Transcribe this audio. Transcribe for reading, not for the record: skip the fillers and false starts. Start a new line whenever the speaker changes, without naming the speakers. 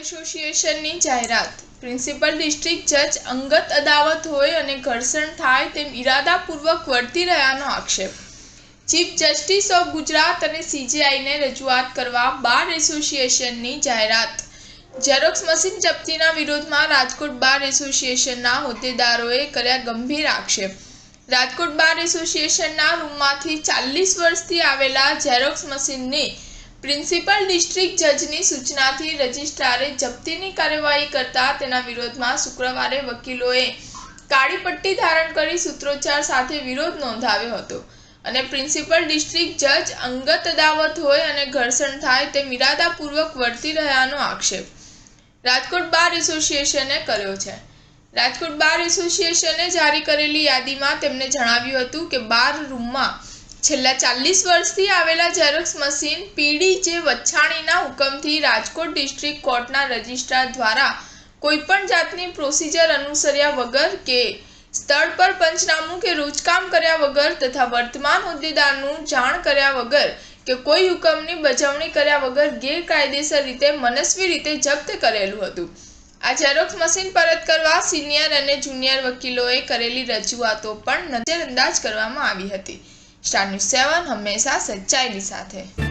એસોસિએશનની જાહેરાત। Principal district જજ અંગત અદાવત હોય અને ઘર્ષણ થાય તેમ ઇરાદાપૂર્વક વર્તી રહ્યાનો આક્ષેપ। ચીફ જસ્ટિસ ઓફ ગુજરાત અને સીજેઆઈને રજૂઆત કરવા બાર એસોસિએશનની જાહેરાત। ઝેરોક્સ મશીન જપ્તીના વિરોધમાં રાજકોટ બાર એસોસિએશનના હોદ્દેદારોએ કર્યા ગંભીર આક્ષેપ। રાજકોટ બાર એસોસિએશનના રૂમમાંથી 40 વર્ષથી આવેલા ઝેરોક્સ મશીનની પ્રિન્સિપલ ડિસ્ટ્રિક્ટ જજની સૂચનાથી રજિસ્ટ્રારે જપ્તીની કાર્યવાહી કરતા તેના વિરોધમાં શુક્રવારે વકીલોએ કાળી પટ્ટી ધારણ કરી સૂત્રોચ્ચાર સાથે વિરોધ નોંધાવ્યો હતો અને પ્રિન્સિપલ ડિસ્ટ્રિક્ટ જજ અંગત અદાવત હોય અને ઘર્ષણ થાય તેમ ઇરાદાપૂર્વક વર્તી રહ્યાનો આક્ષેપ રાજકોટ બાર એસોસિએશને કર્યો છે। રાજકોટ બાર એસોસિએશને જારી કરેલી યાદીમાં તેમણે જણાવ્યું હતું કે બાર રૂમમાં છેલ્લા 40 વર્ષથી આવેલા ઝેરોક્સ મશીન પીડી જે વચ્છાણીના હુકમથી રાજકોટ ડિસ્ટ્રિક્ટ કોર્ટના રજિસ્ટ્રાર દ્વારા કોઈપણ જાતની પ્રોસિજર અનુસર્યા વગર કે સ્થળ પર પંચનામું કે રોજકામ કર્યા વગર તથા વર્તમાન હોદ્દેદારનું જાણ કર્યા વગર કે કોઈ હુકમની બજવણી કર્યા વગર ગેરકાયદેસર રીતે મનસ્વી રીતે જપ્ત કરેલું હતું। આ ઝેરોક્સ મશીન પરત કરવા સિનિયર અને જુનિયર વકીલોએ કરેલી રજૂઆતો પણ નજરઅંદાજ કરવામાં આવી હતી। સ્ટાર ન્યૂઝ 7 હંમેશા સચ્ચાઈની સાથે।